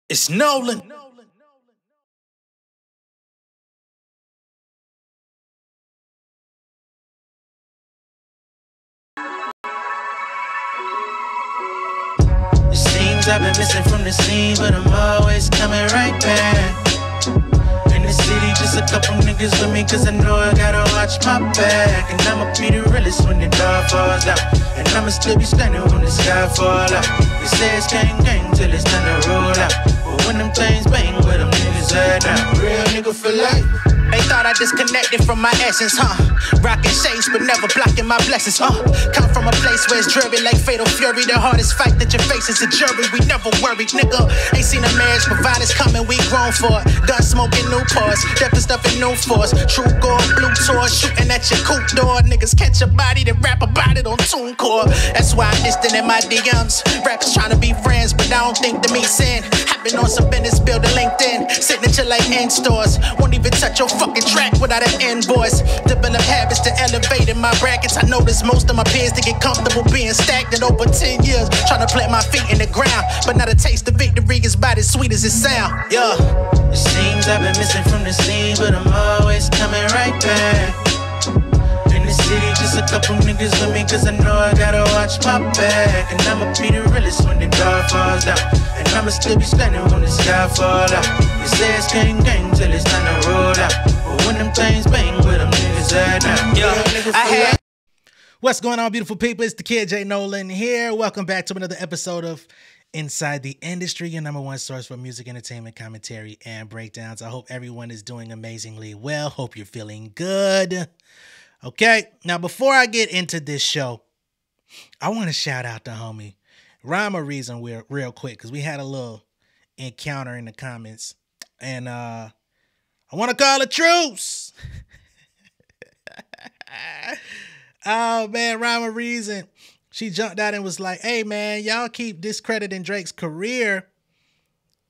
It's Nolan. It seems I've been missing from the scene, but I'm always coming right back. In the city, just a couple niggas with me, cause I know I gotta watch my back. And I'ma be the realest when the dog falls out. And I'ma still be standing when the sky fall out. They say it's gang gang till it's time to roll out. But when them things bang, where them niggas at now? Real nigga for life. They thought I disconnected from my essence, huh? Rocking shades, but never blocking my blessings, Come from a place where it's dreary like fatal fury. The hardest fight that you face is a jury. We never worried, nigga. Ain't seen a marriage providers coming, we grown for it. Gun smoking new pause, stepping stuff in new force. True gold, blue tour, shooting at your coupe door. Niggas catch a body, then rap about it on TuneCore. That's why I'm distant in my DMs. Rappers trying to be friends, but I don't think to me sin. I've been on some business, building LinkedIn. Signature like in stores. Won't even touch your fucking track without an invoice. Develop habits to elevate in my brackets. I notice most of my peers to get comfortable being stagnant over 10 years. Trying to plant my feet in the ground, but not a taste of victory is about as sweet as it sound. Yeah. It seems I've been missing from the scene, but I'm always coming right back. In the city, just a couple niggas with me, cause I know I gotta watch my back. And I'ma be the realest when the dog falls out. And I'ma still be standing when the sky fall out. They say it's gang gang till it's time to roll out. But when them things bang, where them niggas at now? Yeah, What's going on, beautiful people? It's the kid J Nolan here. Welcome back to another episode of Inside the Industry, your number one source for music, entertainment, commentary, and breakdowns. I hope everyone is doing amazingly well. Hope you're feeling good. Okay, now before I get into this show, I want to shout out the homie Rhyme or Reason real quick, because we had a little encounter in the comments, and I want to call a truce. Oh man, Rhyme or Reason, she jumped out and was like, hey man, y'all keep discrediting Drake's career,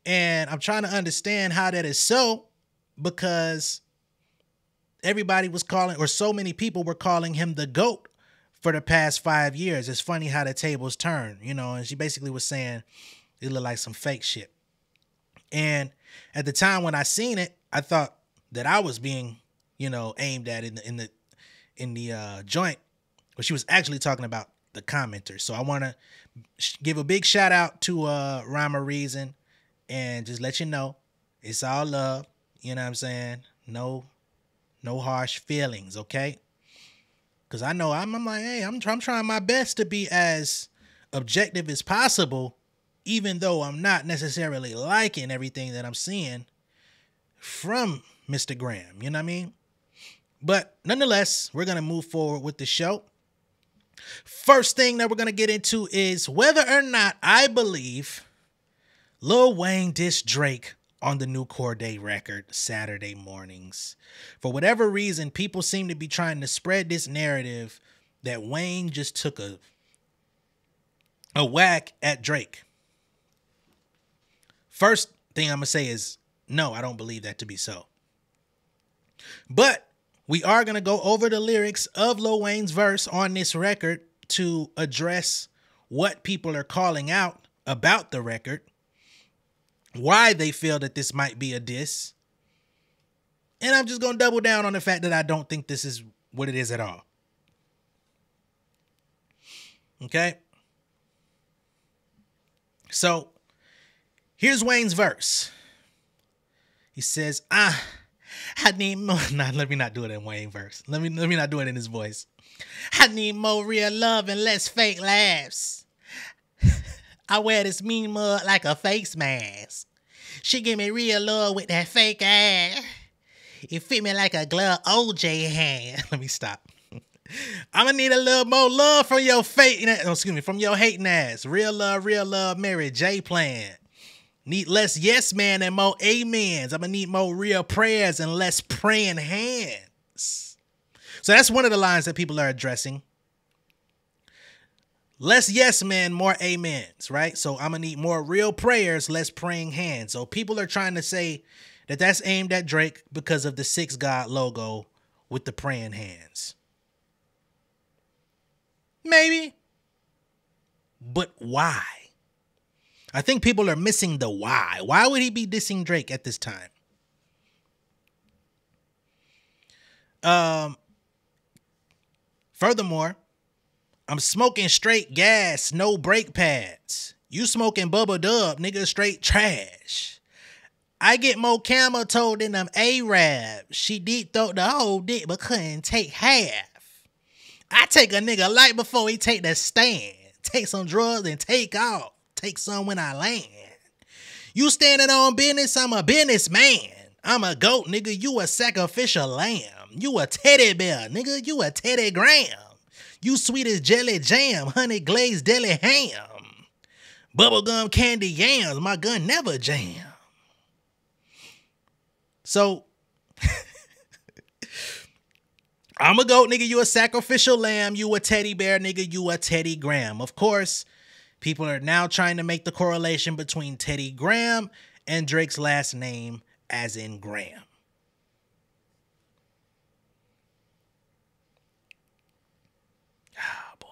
and I'm trying to understand how that is so, because everybody was calling, or so many people were calling him the GOAT for the past 5 years. It's funny how the tables turn, you know, and she basically was saying it looked like some fake shit. And at the time when I seen it, I thought that I was being, you know, aimed at in the joint, but she was actually talking about the commenters. So I want to give a big shout out to Rhyme or Reason, and just let you know it's all love. You know what I'm saying? No harsh feelings, okay? Because I know I'm like, hey, I'm trying my best to be as objective as possible, even though I'm not necessarily liking everything that I'm seeing from Mr. Graham. You know what I mean? But nonetheless, we're going to move forward with the show. First thing that we're going to get into is whether or not I believe Lil Wayne dissed Drake on the new Corday record Saturday mornings. For whatever reason, people seem to be trying to spread this narrative that Wayne just took a whack at Drake. First thing I'm going to say is, no, I don't believe that to be so. But we are going to go over the lyrics of Lil Wayne's verse on this record to address what people are calling out about the record, why they feel that this might be a diss. And I'm just going to double down on the fact that I don't think this is what it is at all. Okay? So, here's Wayne's verse. He says, I need more. Nah, let me not do it in Wayne verse. Let me not do it in his voice. I need more real love and less fake laughs. I wear this mean mug like a face mask. She give me real love with that fake ass. It fit me like a glove OJ hand. Let me stop. I'ma need a little more love from your from your hating ass. Real love, Mary J plan. Need less yes man and more amens. I'm gonna need more real prayers and less praying hands. So that's one of the lines that people are addressing. Less yes men, more amens, right? So I'm gonna need more real prayers, less praying hands. So people are trying to say that that's aimed at Drake because of the 6 God logo with the praying hands. Maybe. But why? I think people are missing the why. Why would he be dissing Drake at this time? Furthermore, I'm smoking straight gas, no brake pads. You smoking Bubba Dub, nigga, straight trash. I get more camel toe than them Arabs. She deep throat the whole dick but couldn't take half. I take a nigga light before he take the stand. Take some drugs and take off. Take some when I land. You standing on business, I'm a businessman. I'm a goat, nigga, you a sacrificial lamb. You a teddy bear, nigga, you a Teddy Graham. You sweet as jelly jam, honey glazed deli ham. Bubblegum candy yams, my gun never jam. So, I'm a goat, nigga, you a sacrificial lamb. You a teddy bear, nigga, you a Teddy Graham. Of course, people are now trying to make the correlation between Teddy Graham and Drake's last name, as in Graham. Oh, boy.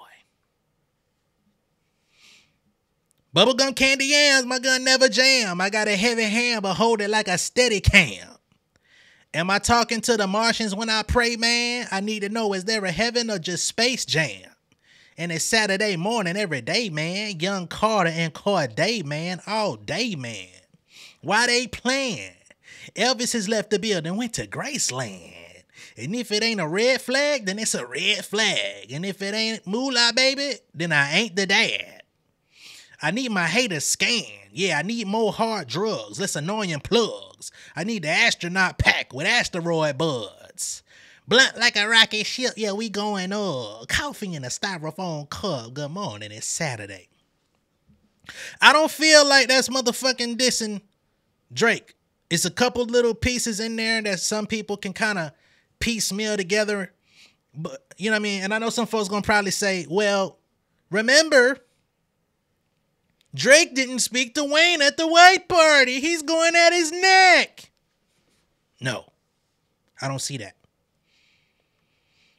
Bubblegum candy yams, my gun never jam. I got a heavy hand, but hold it like a steady cam. Am I talking to the Martians when I pray, man? I need to know, is there a heaven or just Space Jam? And it's Saturday morning every day, man. Young Carter and Corday, man. All day, man. Why they playing? Elvis has left the building, went to Graceland. And if it ain't a red flag, then it's a red flag. And if it ain't moolah, baby, then I ain't the dad. I need my haters scanned. Yeah, I need more hard drugs, less annoying plugs. I need the astronaut pack with asteroid buds. Blunt like a rocket ship, yeah, we going up. Coffee in a styrofoam cup, good morning, it's Saturday. I don't feel like that's motherfucking dissing Drake. It's a couple little pieces in there that some people can kind of piecemeal together. But, you know what I mean? And I know some folks gonna probably say, well, remember, Drake didn't speak to Wayne at the white party. He's going at his neck. No, I don't see that.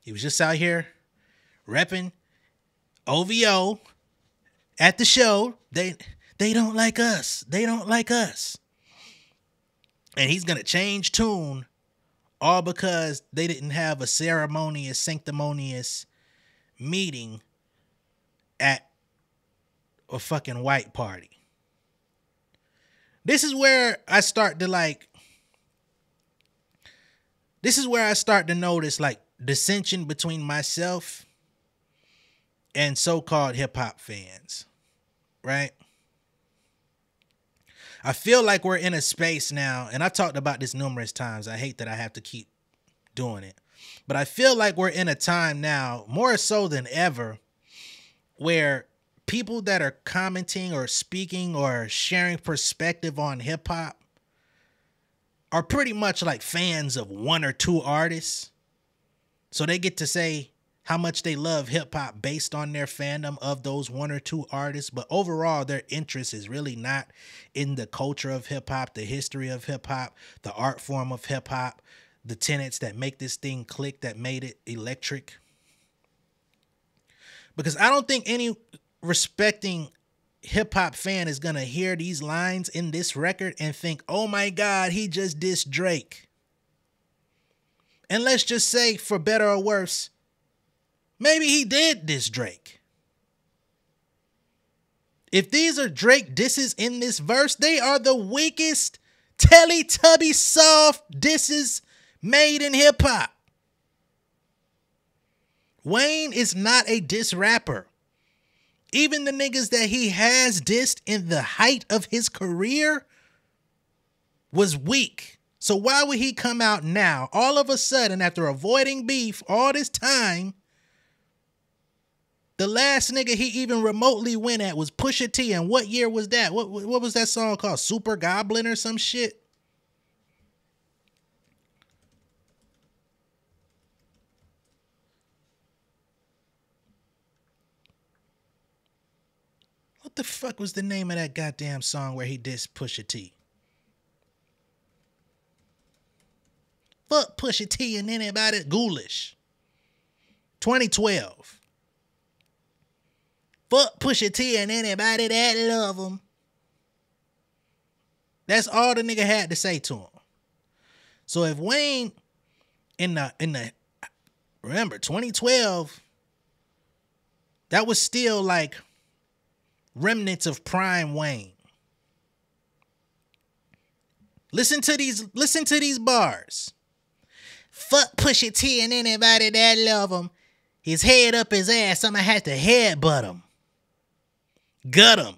He was just out here repping OVO at the show. They don't like us. They don't like us. And he's going to change tune all because they didn't have a ceremonious, sanctimonious meeting at a fucking white party. This is where I start to notice like dissension between myself and so-called hip-hop fans, right? I feel like we're in a space now, and I've talked about this numerous times. I hate that I have to keep doing it. But I feel like we're in a time now, more so than ever, where people that are commenting or speaking or sharing perspective on hip-hop are pretty much like fans of one or two artists. So they get to say how much they love hip-hop based on their fandom of those one or two artists. But overall, their interest is really not in the culture of hip-hop, the history of hip-hop, the art form of hip-hop, the tenets that make this thing click, that made it electric. Because I don't think any respecting hip-hop fan is going to hear these lines in this record and think, oh my God, he just dissed Drake. And let's just say, for better or worse, maybe he did diss Drake. If these are Drake disses in this verse, they are the weakest Teletubby soft disses made in hip-hop. Wayne is not a diss rapper. Even the niggas that he has dissed in the height of his career was weak. So why would he come out now, all of a sudden, after avoiding beef all this time? The last nigga he even remotely went at was Pusha T. And what year was that? What was that song called? Super Goblin or some shit? What the fuck was the name of that goddamn song where he dissed Pusha T? Fuck Pusha T and anybody. Ghoulish. 2012. Fuck Pusha T and anybody that love him. That's all the nigga had to say to him. So if Wayne in the remember 2012, that was still like remnants of prime Wayne. Listen to these bars. Fuck Pusha T and anybody that love him. His head up his ass, I'ma have to headbutt him. Gut him.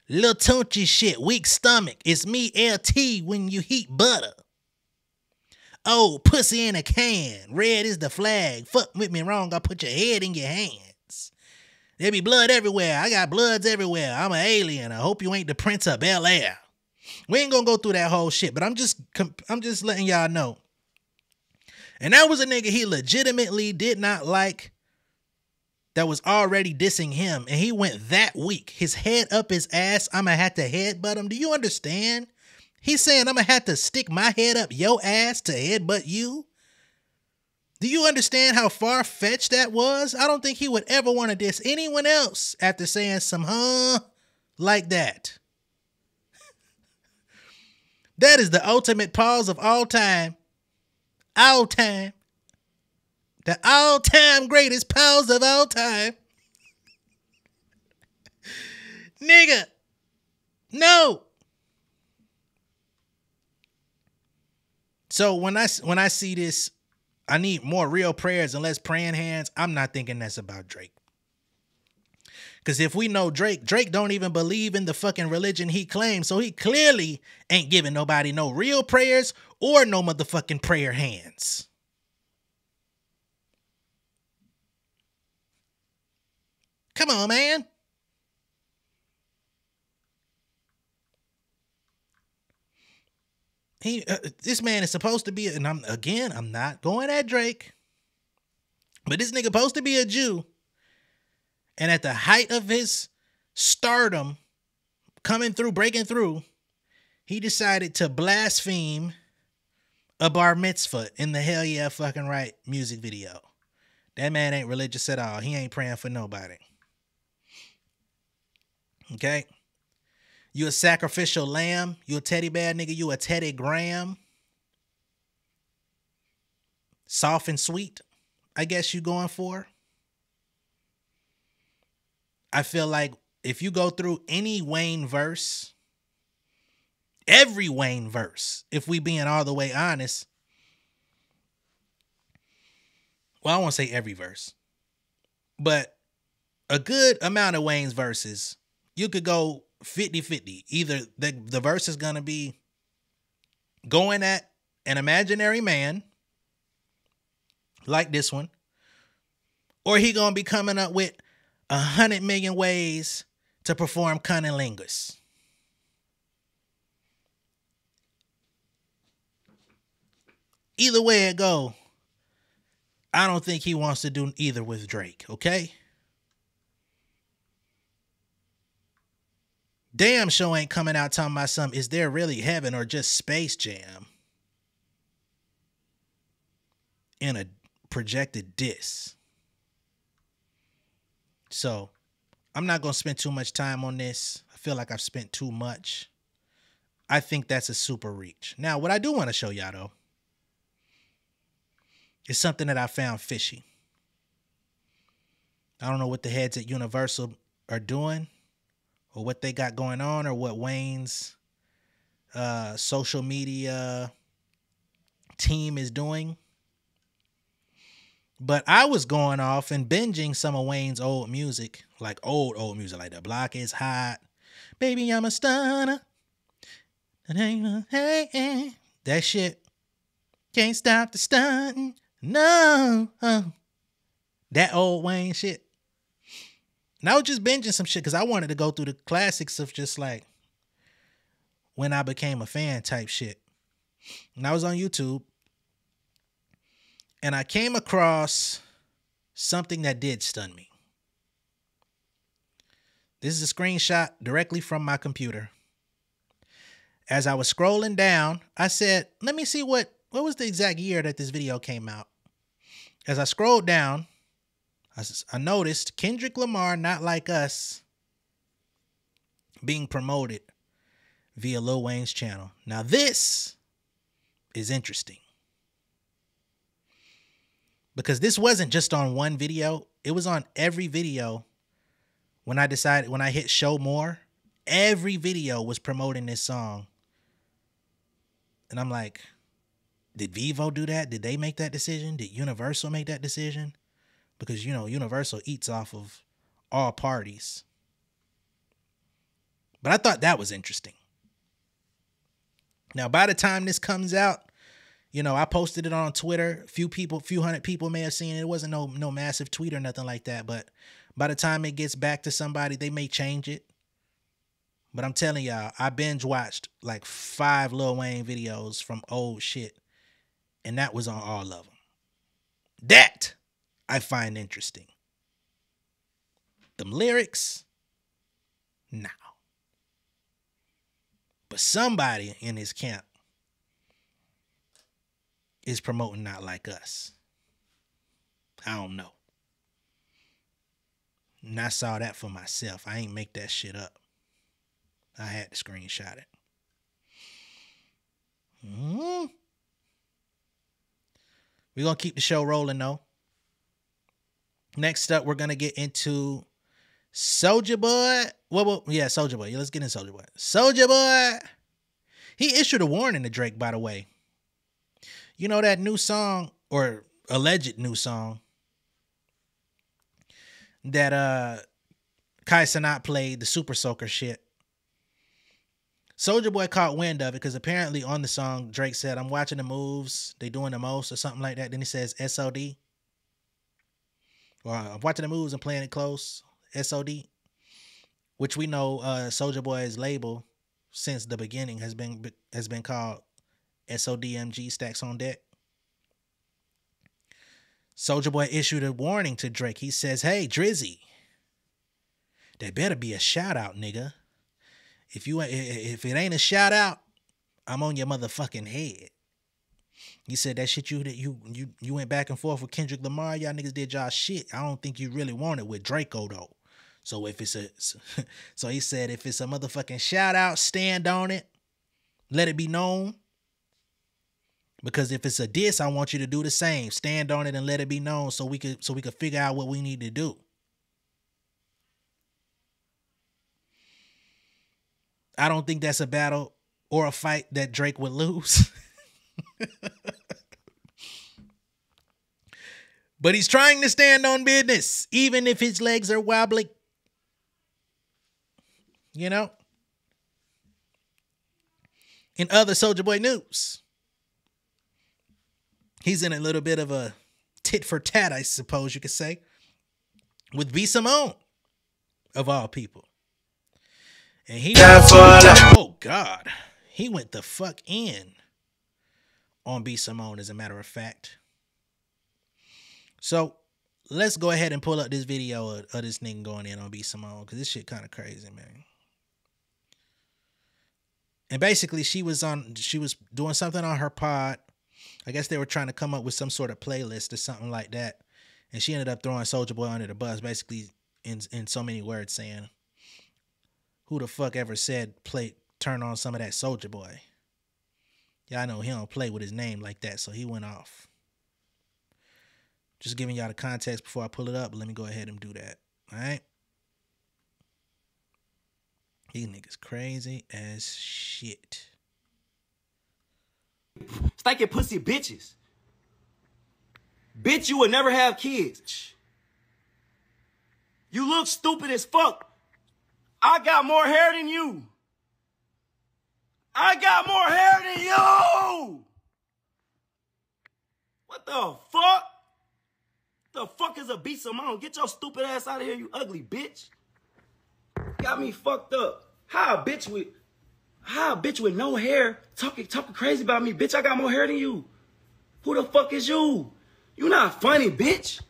Lil Tunchi shit, weak stomach. It's me, LT, when you heat butter. Oh, pussy in a can. Red is the flag. Fuck with me wrong, I'll put your head in your hands. There be blood everywhere. I got bloods everywhere. I'm an alien. I hope you ain't the Prince of Bel-Air. We ain't gonna go through that whole shit, but I'm just letting y'all know. And that was a nigga he legitimately did not like that was already dissing him. And he went that weak. His head up his ass. I'ma have to headbutt him. Do you understand? He's saying I'ma have to stick my head up your ass to headbutt you. Do you understand how far-fetched that was? I don't think he would ever want to diss anyone else after saying some like that. That is the ultimate pause of all time. All time. The all-time greatest pause of all time. Nigga. No. So when I see this, I need more real prayers and less praying hands. I'm not thinking that's about Drake. Because if we know Drake don't even believe in the fucking religion he claims. So he clearly ain't giving nobody no real prayers or no motherfucking prayer hands. Come on, man. This man is supposed to be, and I'm not going at Drake, but this nigga supposed to be a Jew. And at the height of his stardom, breaking through, he decided to blaspheme a bar mitzvah in the Hell Yeah Fucking Right music video. That man ain't religious at all. He ain't praying for nobody. Okay? You a sacrificial lamb. You a teddy bear nigga. You a Teddy Graham. Soft and sweet, I guess you going for. I feel like if you go through any Wayne verse, every Wayne verse, if we being all the way honest, well, I won't say every verse, but a good amount of Wayne's verses, you could go 50-50. Either the verse is going to be going at an imaginary man, like this one, or he going to be coming up with 100 million ways to perform cunnilingus. Either way it go, I don't think he wants to do either with Drake, okay? Damn sure ain't coming out talking about something, is there really heaven or just Space Jam? In a projected diss. So, I'm not going to spend too much time on this. I feel like I've spent too much. I think that's a super reach. Now, what I do want to show y'all, though, is something that I found fishy. I don't know what the heads at Universal are doing or what they got going on or what Wayne's social media team is doing. But I was going off and binging some of Wayne's old music, like old music, like The Block Is Hot, Baby I'm a Stunner, that shit, Can't Stop the Stunting, no, that old Wayne shit. And I was just binging some shit because I wanted to go through the classics of just like when I became a fan type shit. And I was on YouTube. And I came across something that did stun me. This is a screenshot directly from my computer. As I was scrolling down, I said, let me see what was the exact year that this video came out. As I scrolled down, I noticed Kendrick Lamar, Not Like Us, being promoted via Lil Wayne's channel. Now this is interesting because this wasn't just on one video. It was on every video. When I hit show more, every video was promoting this song. And I'm like, did Vivo do that? Did they make that decision? Did Universal make that decision? Because, you know, Universal eats off of all parties. But I thought that was interesting. Now, by the time this comes out, you know, I posted it on Twitter. Few hundred people may have seen it. It wasn't no massive tweet or nothing like that. But by the time it gets back to somebody, they may change it. But I'm telling y'all, I binge watched like 5 Lil Wayne videos from old shit. And that was on all of them. That I find interesting. Them lyrics, no. But somebody in his camp is promoting Not Like Us. I don't know. And I saw that for myself. I ain't make that shit up. I had to screenshot it. We're going to keep the show rolling, though. Next up, we're going to get into Soulja Boy. Soulja Boy. Yeah, let's get into Soulja Boy. Soulja Boy. He issued a warning to Drake, by the way. You know that new song, or alleged new song, that Kai Cenat played, the Super Soaker shit. Soulja Boy caught wind of it because apparently on the song, Drake said, I'm watching the moves, they doing the most or something like that. Then he says SOD. Or I'm watching the moves and playing it close, SOD. Which we know Soulja Boy's label since the beginning has been called SODMG, Stacks on Deck. Soulja Boy issued a warning to Drake. He says, hey, Drizzy, there better be a shout out, nigga. If it ain't a shout out, I'm on your motherfucking head. He said that shit you went back and forth with Kendrick Lamar. Y'all niggas did y'all shit. I don't think you really want it with Draco though. So he said if it's a motherfucking shout out, stand on it. Let it be known. Because if it's a diss, I want you to do the same. Stand on it and let it be known so we could figure out what we need to do. I don't think that's a battle or a fight that Drake would lose. But he's trying to stand on business, even if his legs are wobbly. You know? In other Soulja Boy news, he's in a little bit of a tit for tat, I suppose you could say, with B. Simone, of all people. And he oh God, he went the fuck in on B. Simone, as a matter of fact. So let's go ahead and pull up this video of this nigga going in on B. Simone, because this shit kind of crazy, man. And basically she was doing something on her pod. I guess they were trying to come up with some sort of playlist or something like that. And she ended up throwing Soulja Boy under the bus, basically in so many words, saying, who the fuck ever said turn on some of that Soulja Boy? Y'all know he don't play with his name like that, so he went off. Just giving y'all the context before I pull it up, but let me go ahead and do that. All right? These niggas crazy as shit. Stinking pussy bitches. Bitch, you would never have kids. You look stupid as fuck. I got more hair than you. I got more hair than you. What the fuck? The fuck is a B. Simone? Get your stupid ass out of here, you ugly bitch. Got me fucked up. How a bitch with no hair talking crazy about me, bitch? I got more hair than you. Who the fuck is you? You not funny, bitch.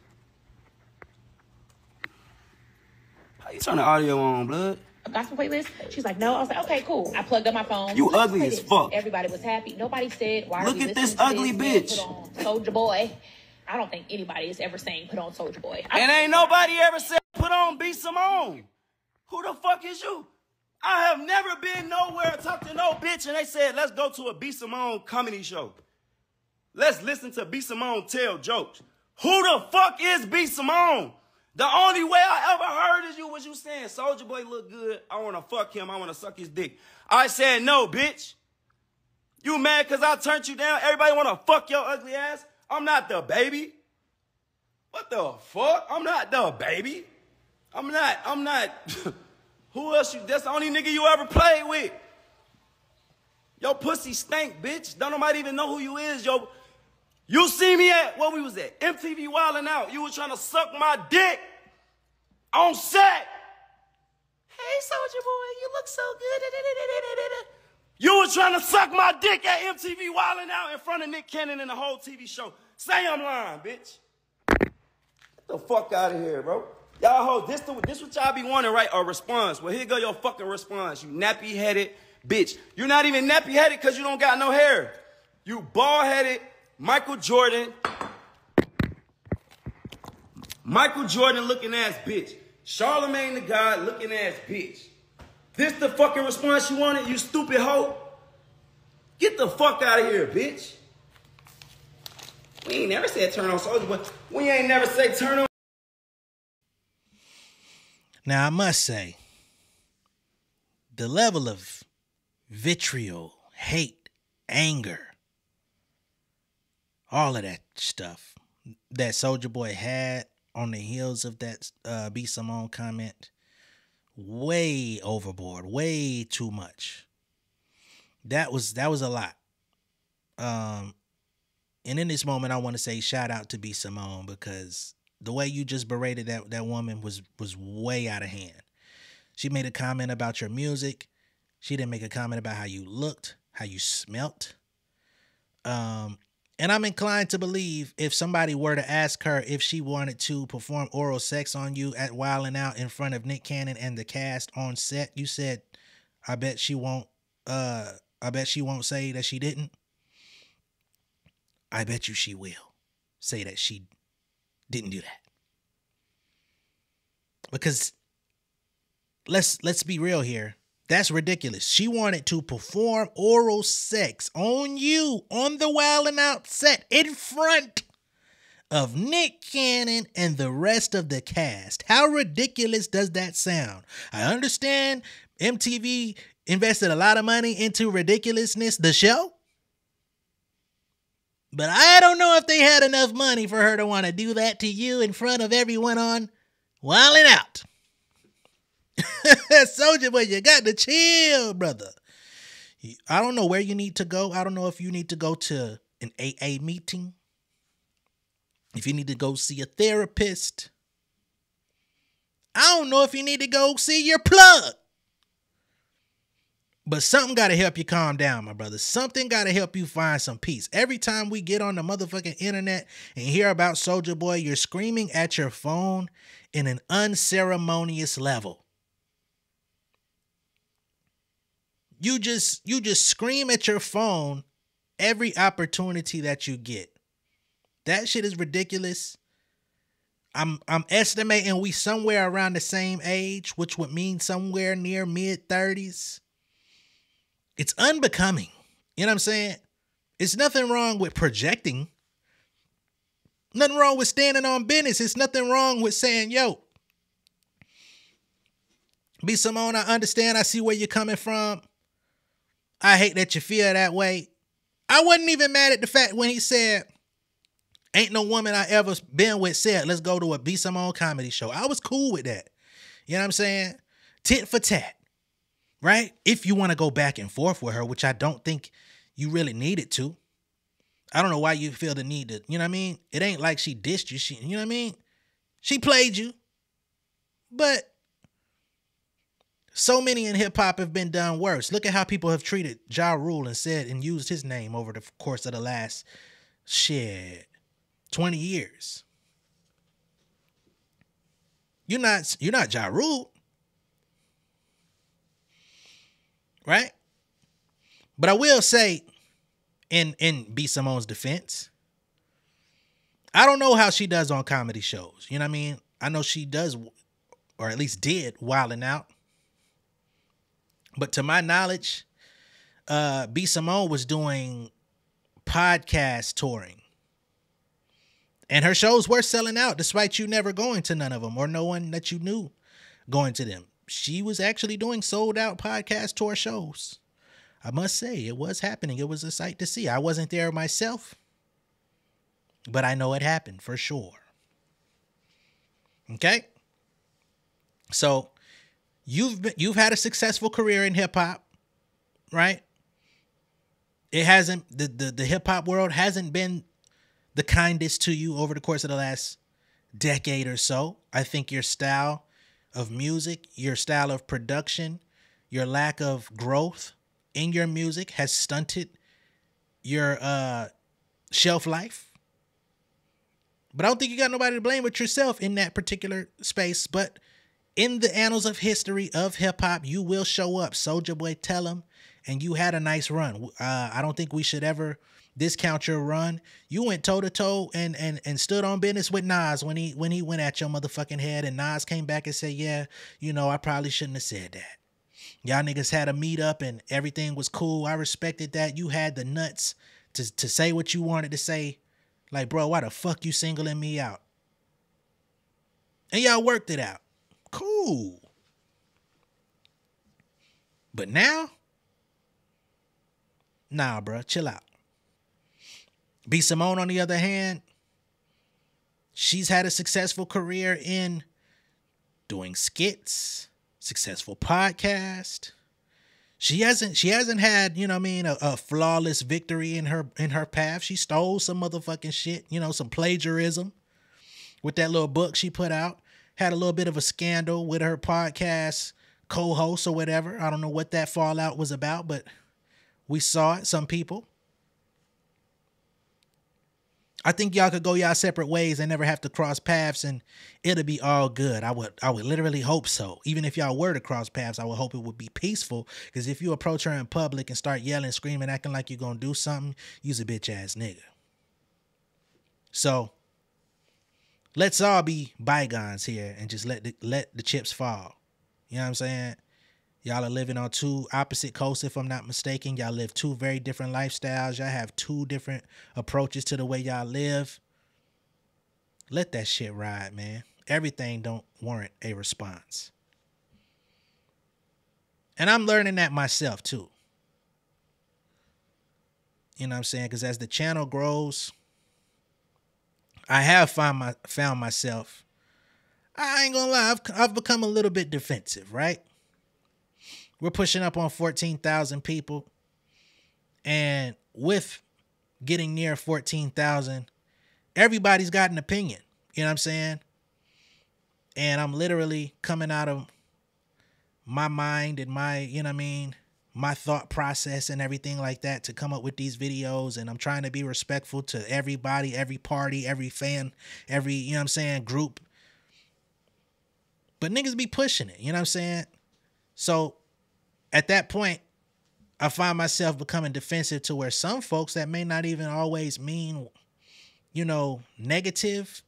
How you turn the audio on, blood? Gospel playlist. She's like, no. I was like, okay, cool. I plugged up my phone. You ugly as fuck. Everybody was happy. Nobody said, why are look we at this listening ugly to bitch. Put on Soulja Boy. I don't think anybody is ever saying put on Soulja Boy. And ain't nobody ever said put on B. Simone. Who the fuck is you? I have never been nowhere and talked to no bitch and they said, let's go to a B. Simone comedy show. Let's listen to B. Simone tell jokes. Who the fuck is B. Simone? The only way I ever heard is you was you saying, Soulja Boy look good. I want to fuck him. I want to suck his dick. I said, no, bitch. You mad because I turned you down? Everybody want to fuck your ugly ass? I'm not the baby. What the fuck? I'm not the baby. I'm not. Who else you? That's the only nigga you ever played with. Your pussy stank, bitch. Don't nobody even know who you is, yo. You see me at, what we was at? MTV Wildin' Out. You was trying to suck my dick on set. Hey, Soulja Boy, you look so good. You was trying to suck my dick at MTV Wildin' Out in front of Nick Cannon and the whole TV show. Say I'm lying, bitch. Get the fuck out of here, bro. Y'all hoes, this what y'all be wanting, right? A response. Well, here go your fucking response, you nappy-headed bitch. You're not even nappy-headed because you don't got no hair. You bald-headed Michael Jordan looking ass bitch. Charlemagne the God looking ass bitch. This the fucking response you wanted, you stupid hoe? Get the fuck out of here, bitch. We ain't never said turn on Soulja, but we ain't never say turn on. Now, I must say, the level of vitriol, hate, anger, all of that stuff that Soulja Boy had on the heels of that B. Simone comment, way overboard, way too much. That was a lot. And in this moment, I want to say shout out to B. Simone, because the way you just berated that woman was way out of hand. She made a comment about your music. She didn't make a comment about how you looked, how you smelt. And I'm inclined to believe if somebody were to ask her if she wanted to perform oral sex on you at Wildin' Out in front of Nick Cannon and the cast on set, you said, I bet she won't say that she didn't. I bet you she will say that she didn't do that. Because let's be real here. That's ridiculous. She wanted to perform oral sex on you on the Wildin' Out set in front of Nick Cannon and the rest of the cast. How ridiculous does that sound? I understand MTV invested a lot of money into Ridiculousness, the show. But I don't know if they had enough money for her to want to do that to you in front of everyone on Wildin' Out. Soulja Boy, you got to chill, brother. I don't know where you need to go. I don't know if you need to go to an AA meeting, if you need to go see a therapist. I don't know if you need to go see your plug. But something got to help you calm down, my brother. Something got to help you find some peace. Every time we get on the motherfucking internet and hear about Soulja Boy, you're screaming at your phone in an unceremonious level. You just scream at your phone every opportunity that you get. That shit is ridiculous. I'm estimating we somewhere around the same age, which would mean somewhere near mid-30s. It's unbecoming. You know what I'm saying? It's nothing wrong with projecting. Nothing wrong with standing on business. It's nothing wrong with saying, yo, B. Simone, I understand. I see where you're coming from. I hate that you feel that way. I wasn't even mad at the fact when he said, ain't no woman I ever been with said, let's go to a B. Simone comedy show. I was cool with that. You know what I'm saying? Tit for tat. Right? If you want to go back and forth with her, which I don't think you really needed to. I don't know why you feel the need to, you know what I mean? It ain't like she dissed you. You know what I mean? She played you. But so many in hip hop have been done worse. Look at how people have treated Ja Rule and said and used his name over the course of the last 20 years. You're not Ja Rule. Right? But I will say, in B. Simone's defense, I don't know how she does on comedy shows. You know what I mean? I know she does, or at least did, Wildin' Out. But to my knowledge, B Simone was doing podcast touring. And her shows were selling out despite you never going to none of them or no one that you knew going to them. She was actually doing sold out podcast tour shows. I must say, it was happening. It was a sight to see. I wasn't there myself, but I know it happened for sure. Okay? So you've had a successful career in hip hop, right? It hasn't, the hip hop world hasn't been the kindest to you over the course of the last decade or so. I think your style of music, your style of production, your lack of growth in your music has stunted your shelf life. But I don't think you got nobody to blame but yourself in that particular space. But in the annals of history of hip hop, you will show up. Soulja Boy, tell him. And you had a nice run. I don't think we should ever discount your run. You went toe to toe and stood on business with Nas when he went at your motherfucking head. And Nas came back and said, yeah, you know, I probably shouldn't have said that. Y'all niggas had a meet up and everything was cool. I respected that. You had the nuts to say what you wanted to say. Like, bro, why the fuck you singling me out? And y'all worked it out. Cool. But now, nah, bro, chill out. B Simone, on the other hand, she's had a successful career in doing skits, successful podcast. She hasn't had, you know what I mean, a flawless victory in her path. She stole some motherfucking shit, you know, some plagiarism with that little book she put out. Had a little bit of a scandal with her podcast co-host or whatever. I don't know what that fallout was about, but we saw it, some people. I think y'all could go y'all separate ways and never have to cross paths and it'll be all good. I would literally hope so. Even if y'all were to cross paths, I would hope it would be peaceful. Because if you approach her in public and start yelling, screaming, acting like you're going to do something, you's a bitch ass nigga. So let's all be bygones here and just let the chips fall. You know what I'm saying? Y'all are living on two opposite coasts, if I'm not mistaken. Y'all live two very different lifestyles. Y'all have two different approaches to the way y'all live. Let that shit ride, man. Everything don't warrant a response. And I'm learning that myself, too. You know what I'm saying? Because as the channel grows, I have found myself, I ain't gonna lie, I've become a little bit defensive, right? We're pushing up on 14,000 people. And with getting near 14,000, everybody's got an opinion. You know what I'm saying? And I'm literally coming out of my mind and my, you know what I mean, my thought process and everything like that to come up with these videos. And I'm trying to be respectful to everybody, every party, every fan, every, you know what I'm saying, group. But niggas be pushing it, you know what I'm saying? So at that point, I find myself becoming defensive to where some folks that may not even always mean, you know, negative,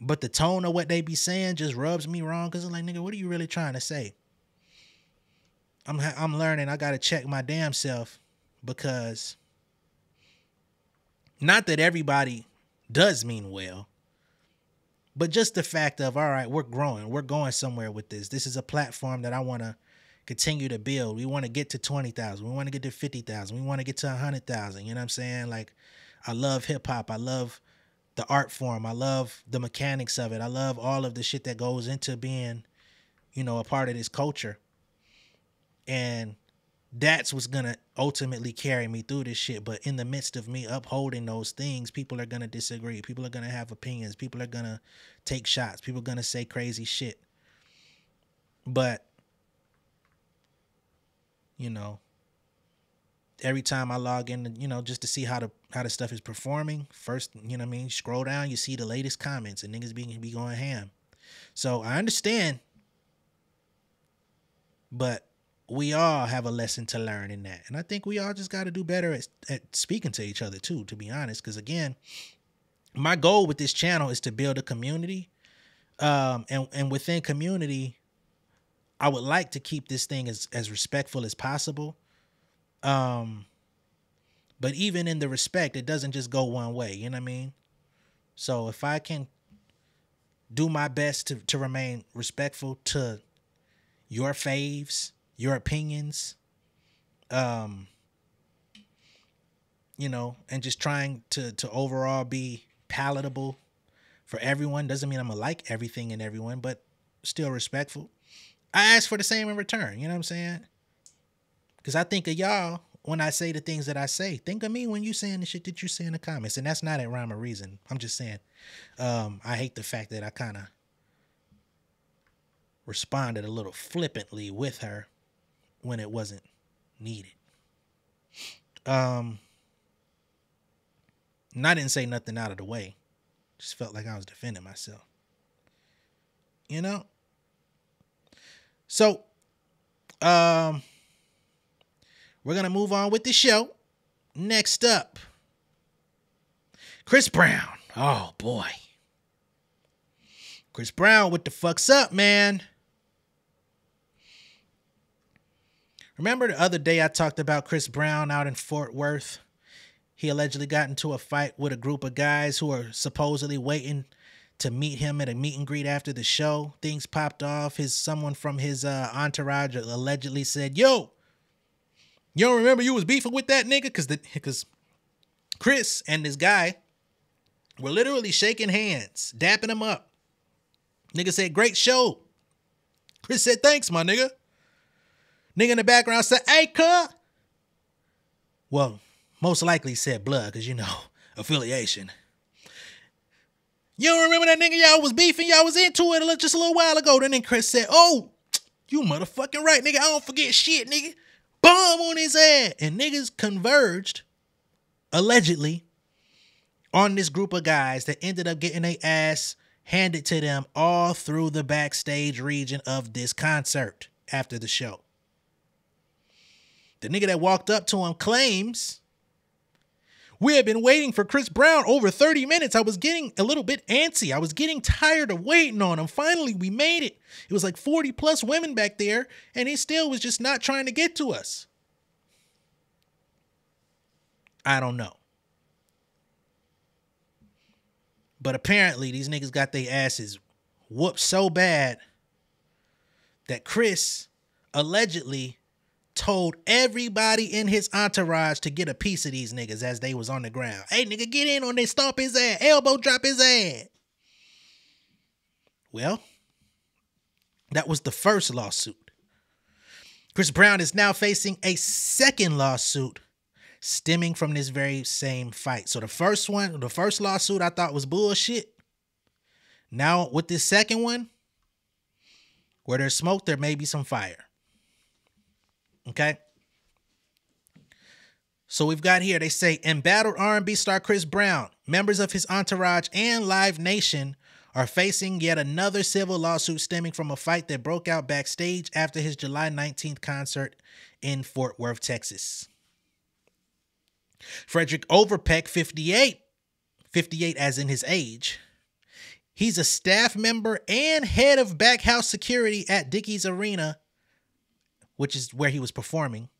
but the tone of what they be saying just rubs me wrong. Cause I'm like, nigga, what are you really trying to say? I'm learning. I got to check my damn self, because not that everybody does mean well, but just the fact of, all right, we're growing. We're going somewhere with this. This is a platform that I want to continue to build. We want to get to 20,000. We want to get to 50,000. We want to get to 100,000. You know what I'm saying? Like, I love hip hop. I love the art form. I love the mechanics of it. I love all of the shit that goes into being, you know, a part of this culture. And that's what's going to ultimately carry me through this shit. But in the midst of me upholding those things, people are going to disagree. People are going to have opinions. People are going to take shots. People are going to say crazy shit. But you know, every time I log in, you know, just to see how the stuff is performing, first, you know what I mean, scroll down, you see the latest comments and niggas be going ham. So I understand, but we all have a lesson to learn in that. And I think we all just got to do better at speaking to each other too, to be honest. Because again, my goal with this channel is to build a community. And within community, I would like to keep this thing as respectful as possible. But even in the respect, it doesn't just go one way. You know what I mean? So if I can do my best to remain respectful to your faves, your opinions, you know, and just trying to overall be palatable for everyone. Doesn't mean I'm gonna like everything and everyone, but still respectful. I ask for the same in return. You know what I'm saying? Because I think of y'all when I say the things that I say. Think of me when you saying the shit that you say in the comments. And that's not a rhyme or reason. I'm just saying, I hate the fact that I kind of responded a little flippantly with her when it wasn't needed. And I didn't say nothing out of the way. Just felt like I was defending myself. You know? So, we're going to move on with the show. Next up, Chris Brown. Oh, boy. Chris Brown, what the fuck's up, man? Remember the other day I talked about Chris Brown out in Fort Worth? He allegedly got into a fight with a group of guys who are supposedly waiting to meet him at a meet and greet after the show. Things popped off. Someone from his entourage allegedly said, "Yo, you don't remember you was beefing with that nigga?" Because Chris and this guy were literally shaking hands, dapping him up. Nigga said, "Great show." Chris said, "Thanks, my nigga." Nigga in the background said, "Hey, cuh." Well, most likely said blood, because, you know, affiliation. "You don't remember that nigga y'all was beefing? Y'all was into it just a little while ago." Then Chris said, "Oh, you motherfucking right, nigga. I don't forget shit, nigga." Bomb on his ass. And niggas converged, allegedly, on this group of guys that ended up getting their ass handed to them all through the backstage region of this concert after the show. The nigga that walked up to him claims, "We have been waiting for Chris Brown over 30 minutes. I was getting a little bit antsy. I was getting tired of waiting on him. Finally, we made it. It was like 40 plus women back there, and he still was just not trying to get to us." I don't know. But apparently, these niggas got their asses whooped so bad that Chris allegedly told everybody in his entourage to get a piece of these niggas as they was on the ground. "Hey, nigga, get in on this, stomp his ass, elbow drop his ass." Well, that was the first lawsuit. Chris Brown is now facing a second lawsuit stemming from this very same fight. So the first lawsuit I thought was bullshit. Now with this second one, where there's smoke, there may be some fire. Okay. So we've got here, they say, embattled R&B star Chris Brown, members of his entourage, and Live Nation are facing yet another civil lawsuit stemming from a fight that broke out backstage after his July 19th concert in Fort Worth, Texas. Frederick Overpeck, 58 as in his age. He's a staff member and head of backhouse security at Dickies Arena, which is where he was performing.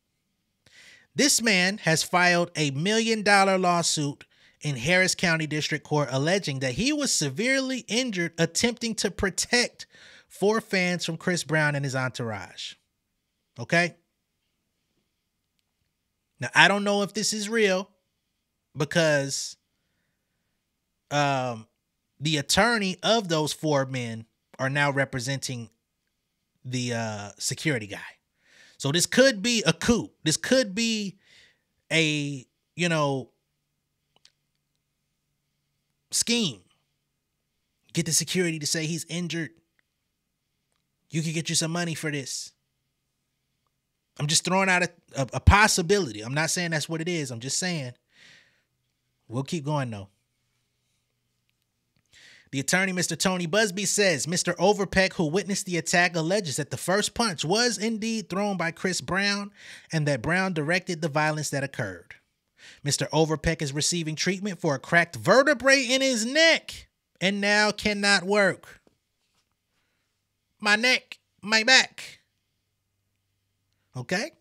This man has filed a $1 million lawsuit in Harris County District Court alleging that he was severely injured attempting to protect 4 fans from Chris Brown and his entourage. Okay? Now, I don't know if this is real because the attorney of those 4 men are now representing the security guy. So this could be a coup. This could be a, scheme. Get the security to say he's injured. You can get you some money for this. I'm just throwing out a possibility. I'm not saying that's what it is. I'm just saying. We'll keep going, though. The attorney, Mr. Tony Busby, says Mr. Overpeck, who witnessed the attack, alleges that the first punch was indeed thrown by Chris Brown and that Brown directed the violence that occurred. Mr. Overpeck is receiving treatment for a cracked vertebrae in his neck and now cannot work. My neck, my back. Okay?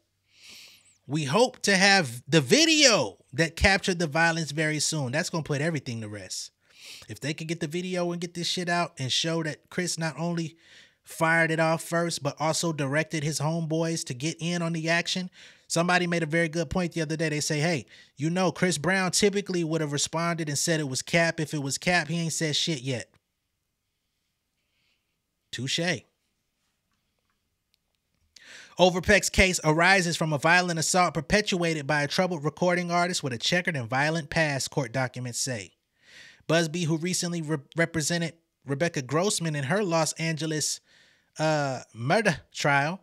We hope to have the video that captured the violence very soon. That's going to put everything to rest. If they could get the video and get this shit out and show that Chris not only fired it off first, but also directed his homeboys to get in on the action. Somebody made a very good point the other day. They say, hey, you know, Chris Brown typically would have responded and said it was cap. If it was cap, he ain't said shit yet. Touche. Overpeck's case arises from a violent assault perpetuated by a troubled recording artist with a checkered and violent past, court documents say. Busby, who recently represented Rebecca Grossman in her Los Angeles murder trial,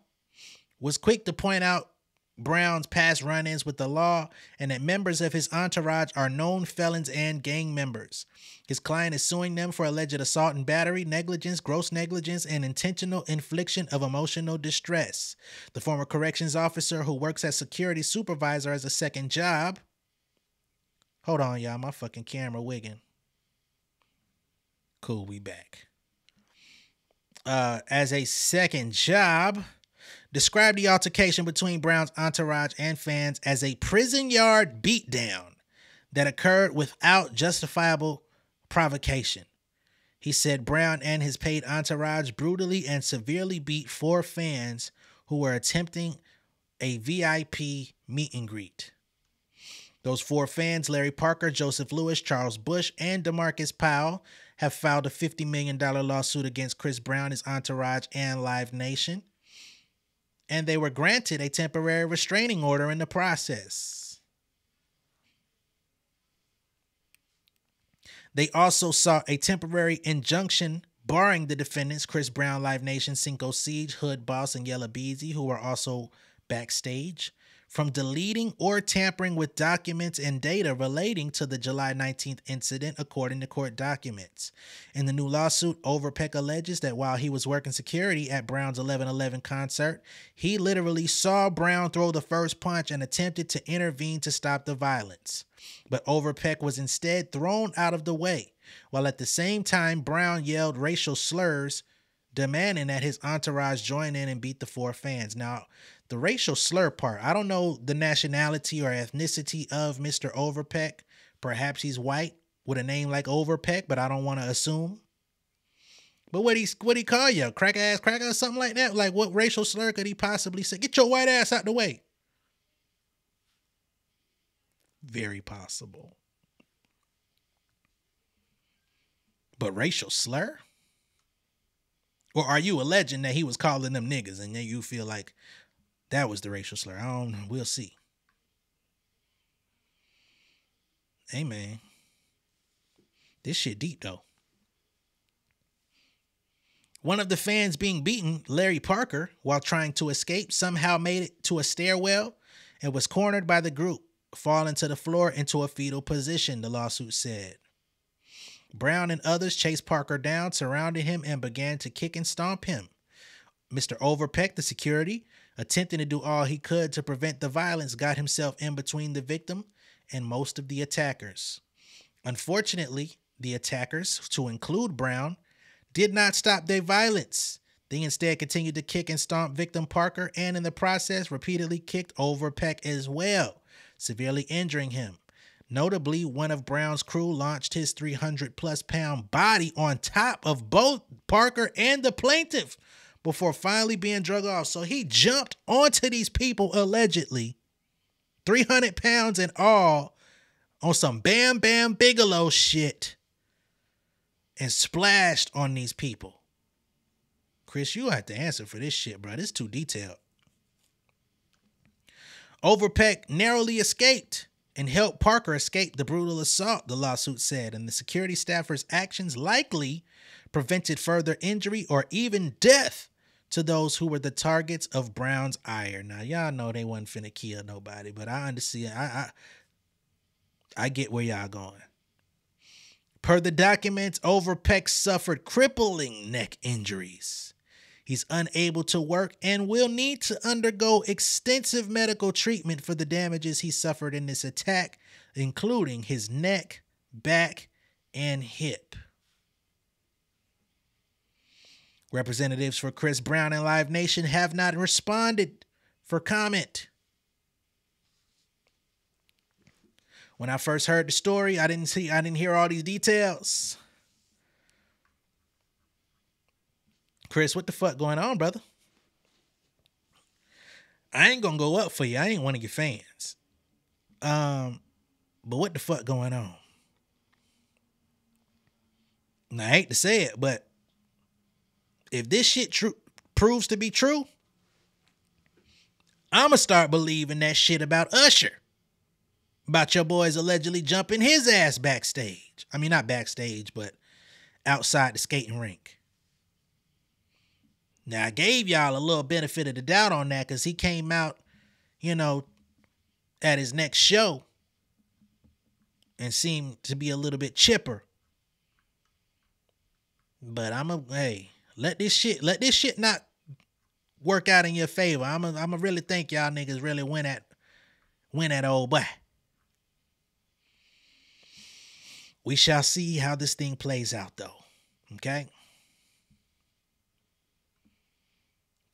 was quick to point out Brown's past run-ins with the law and that members of his entourage are known felons and gang members. His client is suing them for alleged assault and battery, negligence, gross negligence, and intentional infliction of emotional distress. The former corrections officer who works as security supervisor as a second job. Hold on, y'all. My fucking camera wigging. Cool, we back. As a second job, described the altercation between Brown's entourage and fans as a prison yard beatdown that occurred without justifiable provocation. He said Brown and his paid entourage brutally and severely beat 4 fans who were attempting a VIP meet and greet. Those 4 fans, Larry Parker, Joseph Lewis, Charles Bush, and DeMarcus Powell, have filed a $50 million lawsuit against Chris Brown, his entourage, and Live Nation. And they were granted a temporary restraining order in the process. They also sought a temporary injunction barring the defendants, Chris Brown, Live Nation, Cinco Siege, Hood Boss, and Yella Beezy, who were also Backstage, from deleting or tampering with documents and data relating to the July 19th incident, according to court documents. In the new lawsuit, Overpeck alleges that while he was working security at Brown's 11/11 concert, he literally saw Brown throw the first punch and attempted to intervene to stop the violence. But Overpeck was instead thrown out of the way, while at the same time Brown yelled racial slurs, demanding that his entourage join in and beat the 4 fans. Now, the racial slur part, I don't know the nationality or ethnicity of Mr. Overpeck. Perhaps he's white with a name like Overpeck, but I don't want to assume. But what he call you? Crack ass cracker or something like that? Like, what racial slur could he possibly say? Get your white ass out the way. Very possible. But racial slur? Or are you alleging that he was calling them niggas and then you feel like that was the racial slur? I don't know. We'll see. Hey, man. This shit deep, though. One of the fans being beaten, Larry Parker, while trying to escape, somehow made it to a stairwell and was cornered by the group, falling to the floor into a fetal position, the lawsuit said. Brown and others chased Parker down, surrounded him, and began to kick and stomp him. Mr. Overpeck, the security, attempting to do all he could to prevent the violence, got himself in between the victim and most of the attackers. Unfortunately, the attackers, to include Brown, did not stop their violence. They instead continued to kick and stomp victim Parker and in the process repeatedly kicked Overpeck as well, severely injuring him. Notably, one of Brown's crew launched his 300-plus pound body on top of both Parker and the plaintiff before finally being drug off. So he jumped onto these people, allegedly, 300 pounds in all, on some Bam Bam Bigelow shit, and splashed on these people. Chris, you have to answer for this shit, bro. This is too detailed. Overpeck narrowly escaped and helped Parker escape the brutal assault, the lawsuit said, and the security staffer's actions likely prevented further injury or even death to those who were the targets of Brown's ire. Now, y'all know they wasn't finna kill nobody, but I understand. I get where y'all going. Per the documents, Overpeck suffered crippling neck injuries. He's unable to work and will need to undergo extensive medical treatment for the damages he suffered in this attack, including his neck, back, and hip. Representatives for Chris Brown and Live Nation have not responded for comment. When I first heard the story, I didn't hear all these details. Chris, what the fuck going on, brother? I ain't gonna go up for you. I ain't one of your fans. But what the fuck going on? Now, I hate to say it, but if this shit proves to be true, I'ma start believing that shit about Usher. About your boys allegedly jumping his ass backstage. I mean, not backstage, but outside the skating rink. Now, I gave y'all a little benefit of the doubt on that because he came out, you know, at his next show and seemed to be a little bit chipper. But hey, let this shit not work out in your favor. I'ma really think y'all niggas really win at old boy. We shall see how this thing plays out, though. Okay?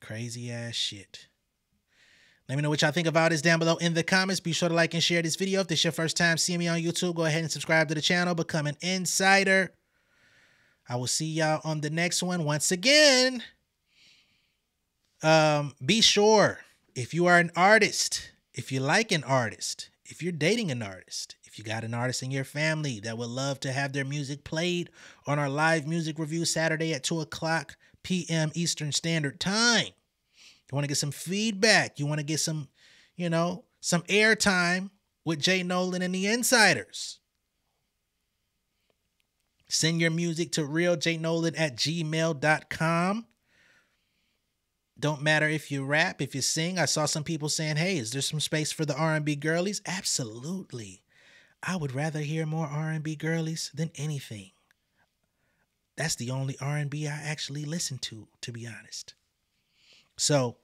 Crazy ass shit. Let me know what y'all think about this down below in the comments. Be sure to like and share this video. If this is your first time seeing me on YouTube, go ahead and subscribe to the channel. Become an insider. I will see y'all on the next one. Once again, be sure, if you are an artist, if you like an artist, if you're dating an artist, if you got an artist in your family that would love to have their music played on our live music review Saturday at 2:00 p.m. Eastern Standard Time, you want to get some feedback, you want to get some, you know, some airtime with J Nolan and the Insiders, send your music to realjnolan@gmail.com. Don't matter if you rap, if you sing. I saw some people saying, hey, is there some space for the R&B girlies? Absolutely. I would rather hear more R&B girlies than anything. That's the only R&B I actually listen to be honest. So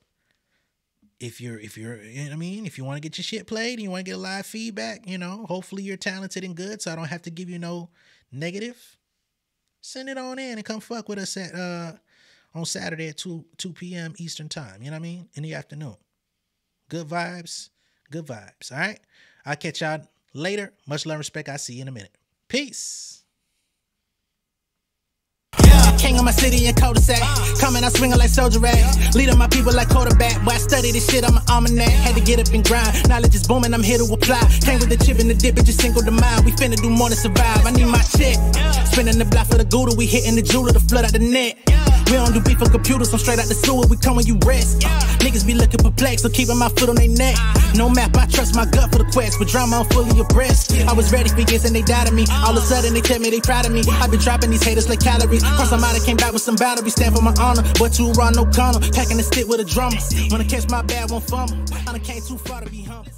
if you're, you know what I mean? If you want to get your shit played and you want to get a live feedback, you know, hopefully you're talented and good, so I don't have to give you no negative. Send it on in and come fuck with us at on Saturday at 2 p.m. Eastern Time. You know what I mean? In the afternoon. Good vibes. Good vibes. All right? I'll catch y'all later. Much love and respect. I'll see you in a minute. Peace. King of my city and cul-de-sac. Coming out swinging like Soulja rag. Leading my people like quarterback. Boy, I study this shit, I'm an almanac. Had to get up and grind. Knowledge is booming, I'm here to apply. Came with the chip and the dip, it just single the mind. We finna do more than survive. I need my check. Spinning the block for the Gouda. We hitting the jeweler to flood out the net. We don't do beef for computers, I'm straight out the sewer. We come when you rest. Niggas be looking perplexed, so keeping my foot on their neck. No map, I trust my gut for the quest. With drama, I'm fully abreast. I was ready for years and they doubted me. All of a sudden they tell me they proud of me. I been dropping these haters like calories. Cross them out, I came back with some battery. Stand for my honor, but too raw, no corner. Packing the stick with a drummer. Wanna catch my bad, won't fumble. I done came too far to be humble.